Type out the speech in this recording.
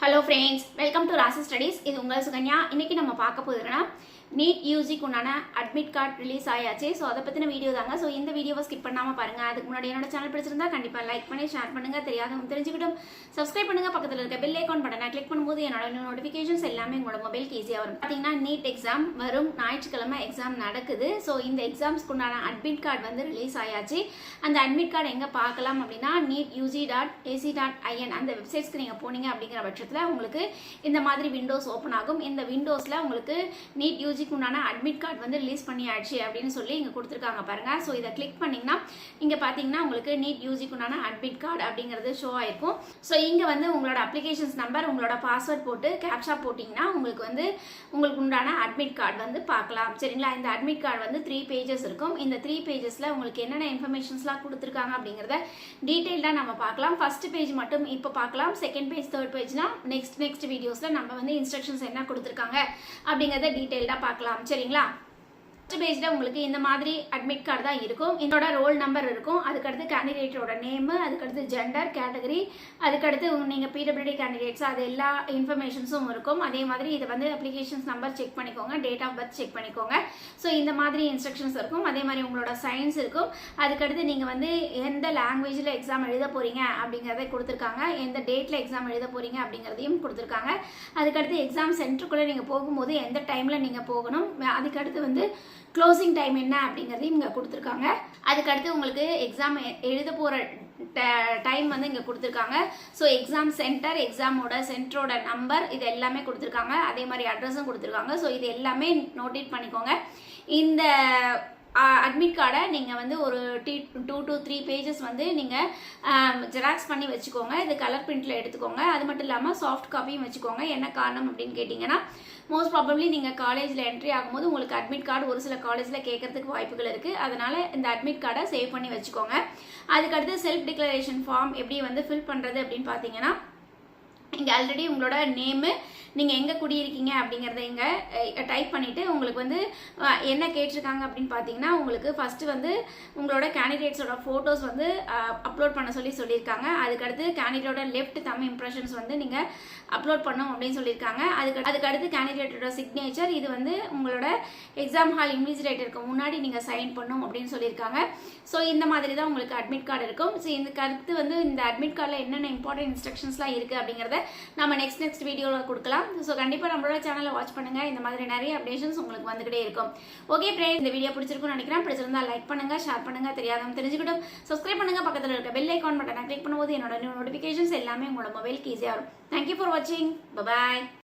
Hello friends, welcome to Rasa Studies. இது உங்கள் சுகன்யா. இன்னைக்கு நம்ம பார்க்க போறோம்னா நீட் யூஜிக்கு உண்டான அட்மிட் கார்டு ரிலீஸ் ஆயாச்சு. ஸோ அதை பற்றின வீடியோ தாங்க. ஸோ இந்த வீடியோவை ஸ்கிப் பண்ணாமல் பாருங்கள். அதுக்கு முன்னாடி என்னோட சேனல் பிடிச்சிருந்தா கண்டிப்பாக லைக் பண்ணி ஷேர் பண்ணுங்கள். தெரியாதவங்க தெரிஞ்சுக்கிட்டும் சப்ஸ்கிரைப் பண்ணுங்கள். பக்கத்தில் இருக்க பெல் ஐக்கான் பட்டனை கிளிக் பண்ணும்போது என்னோட நோட்டிஃபிகேஷன்ஸ் எல்லாமே உங்களோட மொபைலுக்கு ஈஸியாக வரும். பார்த்தீங்கன்னா நீட் எக்ஸாம் வரும் ஞாயிற்றுக்கிழமை எக்ஸாம் நடக்குது. ஸோ இந்த எக்ஸாம்ஸ்க்கு உண்டான அட்மிட் கார்டு வந்து ரிலீஸ் ஆயாச்சு. அந்த அட்மிட் கார்டு எங்கே பார்க்கலாம் அப்படின்னா neetug.ac.in அந்த வெப்சைட்ஸ்க்கு நீங்கள் போனீங்க அப்படிங்கிற பட்சத்தில் உங்களுக்கு இந்த மாதிரி விண்டோஸ் ஓப்பன் ஆகும். இந்த விண்டோஸில் உங்களுக்கு நீட் யூஜி உண்டான அட்மிட் கார்டு வந்து ரிலீஸ் பண்ணியாச்சு அப்படின்னு சொல்லி இங்கே கொடுத்துருக்காங்க பாருங்க. ஸோ இதை கிளிக் பண்ணிங்கன்னா இங்கே பார்த்தீங்கன்னா உங்களுக்கு நீட் யூஜிக்கு உண்டான அட்மிட் கார்டு அப்படிங்கிறது ஷோ ஆயிருக்கும். ஸோ இங்கே வந்து உங்களோட அப்ளிகேஷன்ஸ் நம்பர் உங்களோட பாஸ்வேர்ட் போட்டு கேப்சா போட்டிங்கன்னா உங்களுக்கு உண்டான அட்மிட் கார்டு வந்து பார்க்கலாம். சரிங்களா? இந்த அட்மிட் கார்டு வந்து 3 பேஜஸ் இருக்கும். இந்த 3 பேஜஸில் உங்களுக்கு என்னென்ன இன்ஃபர்மேஷன்ஸ்லாம் கொடுத்துருக்காங்க அப்படிங்கிறத டீட்டெயில்டாக நம்ம பார்க்கலாம். ஃபர்ஸ்ட் பேஜ் மட்டும் இப்போ பார்க்கலாம். செகண்ட் பேஜ் தேர்ட் பேஜ்னா நெக்ஸ்ட் வீடியோஸில் நம்ம வந்து இன்ஸ்ட்ரக்ஷன்ஸ் என்ன கொடுத்துருக்காங்க அப்படிங்கிறத டீட்டெயில்டாக பார்க்கலாம். சரிங்களா? ஃபர்ஸ்ட் பேஜ்ல உங்களுக்கு இந்த மாதிரி அட்மிட் கார்டு தான் இருக்கும். இதோட ரோல் நம்பர் இருக்கும். அதுக்கடுத்து கேண்டிடேட்டோட நேம், அதுக்கடுத்து ஜெண்டர் கேட்டகரி, அதுக்கடுத்து நீங்க பிடபிள்யூடி கேண்டிடேட்ஸ் அது எல்லா இன்ஃபர்மேஷன்ஸும் இருக்கும். அதே மாதிரி இதை வந்து அப்ளிகேஷன்ஸ் நம்பர் செக் பண்ணிக்கோங்க, டேட் ஆஃப் பர்த் செக் பண்ணிக்கோங்க. ஸோ இந்த மாதிரி இன்ஸ்ட்ரக்ஷன்ஸ் இருக்கும். அதே மாதிரி உங்களோட சயின்ஸ் இருக்கும். அதுக்கடுத்து நீங்க வந்து எந்த லாங்குவேஜில் எக்ஸாம் எழுத போறீங்க அப்படிங்கிறத கொடுத்துருக்காங்க. எந்த டேட்ல எக்ஸாம் எழுத போறீங்க அப்படிங்கிறதையும் கொடுத்துருக்காங்க. அதுக்கடுத்து எக்ஸாம் சென்டருக்குள்ள நீங்க போகும்போது எந்த டைம்ல நீங்க போகணும், அதுக்கடுத்து வந்து க்ளோசிங் டைம் என்ன அப்படிங்கிறதையும் இங்கே கொடுத்துருக்காங்க. அதுக்கடுத்து உங்களுக்கு எக்ஸாம் எழுத போகிற டைம் வந்து இங்கே கொடுத்துருக்காங்க. ஸோ எக்ஸாம் சென்டர், எக்ஸாமோட சென்டரோட நம்பர் இது எல்லாமே கொடுத்துருக்காங்க. அதே மாதிரி அட்ரஸும் கொடுத்துருக்காங்க. ஸோ இது எல்லாமே நோட்டேட் பண்ணிக்கோங்க. இந்த அட்மிட் கார்டை நீங்கள் வந்து ஒரு 2 to 3 பேஜஸ் வந்து நீங்கள் ஜெராக்ஸ் பண்ணி வச்சுக்கோங்க. இது கலர் பிரிண்டில் எடுத்துக்கோங்க. அது மட்டும் இல்லாமல் சாஃப்ட் காப்பியும் வச்சுக்கோங்க. என்ன காரணம் அப்படின்னு கேட்டிங்கன்னா மோஸ்ட் ப்ராபப்ளி நீங்கள் காலேஜில் என்ட்ரி ஆகும்போது உங்களுக்கு அட்மிட் கார்டு ஒரு சில காலேஜில் கேட்கறதுக்கு வாய்ப்புகள் இருக்குது. அதனால் இந்த அட்மிட் கார்டை சேவ் பண்ணி வச்சுக்கோங்க. அதுக்கடுத்து செல்ஃப் டிக்ளரேஷன் ஃபார்ம் எப்படி வந்து ஃபில் பண்ணுறது அப்படின்னு பார்த்தீங்கன்னா இங்கே ஆல்ரெடி உங்களோட நேமு, நீங்கள் எங்கே குடியிருக்கீங்க அப்படிங்கிறத இங்கே டைப் பண்ணிவிட்டு உங்களுக்கு வந்து என்ன கேட்டிருக்காங்க அப்படின்னு பார்த்தீங்கன்னா உங்களுக்கு ஃபஸ்ட்டு வந்து உங்களோட கேண்டிடேட்ஸோட ஃபோட்டோஸ் வந்து அப்லோட் பண்ண சொல்லியிருக்காங்க. அதுக்கடுத்து கேண்டிடேட்டோட லெஃப்ட் தம் இம்ப்ரெஷன்ஸ் வந்து நீங்கள் அப்லோட் பண்ணும் அப்படின்னு சொல்லியிருக்காங்க. அதுக்கடுத்து கேண்டிடேட்டோட சிக்னேச்சர், இது வந்து உங்களோட எக்ஸாம் ஹால் இன்விஜிலேட்டருக்கு முன்னாடி நீங்கள் சைன் பண்ணும் அப்படின்னு சொல்லியிருக்காங்க. ஸோ இந்த மாதிரி தான் உங்களுக்கு அட்மிட் கார்டு இருக்கும். ஸோ இதுக்கு அடுத்து வந்து இந்த அட்மிட் கார்டில் என்னென்ன இம்பார்ட்டன்ட் இன்ஸ்ட்ரக்ஷன்ஸ்லாம் இருக்குது அப்படிங்கிறத நம்ம நெக்ஸ்ட் வீடியோவில் கொடுக்கலாம். ஸோ கண்டிப்பாக நம்மளோட சேனலை வாட்ச் பண்ணுங்கள். இந்த மாதிரி நிறைய அப்டேஷன்ஸ் உங்களுக்கு வந்துகிட்டே இருக்கும். ஓகே ஃப்ரெண்ட்ஸ், இந்த வீடியோ பிடிச்சிருக்கும்னு நினைக்கிறேன். பிடிச்சிருந்தா லைக் பண்ணுங்கள், ஷேர் பண்ணுங்கள். தெரியாதவங்க தெரிஞ்சுக்கிட்டும் சப்ஸ்கிரைப் பண்ணுங்கள். பக்கத்தில் இருக்க பெல் ஐக்கான் பட்டனை கிளிக் பண்ணும்போது என்னோட நோட்டிஃபிகேஷன்ஸ் எல்லாமே உங்களோட மொபைலுக்கு ஈஸியாக வரும். தேங்க்யூ ஃபார் வாட்சிங். பை.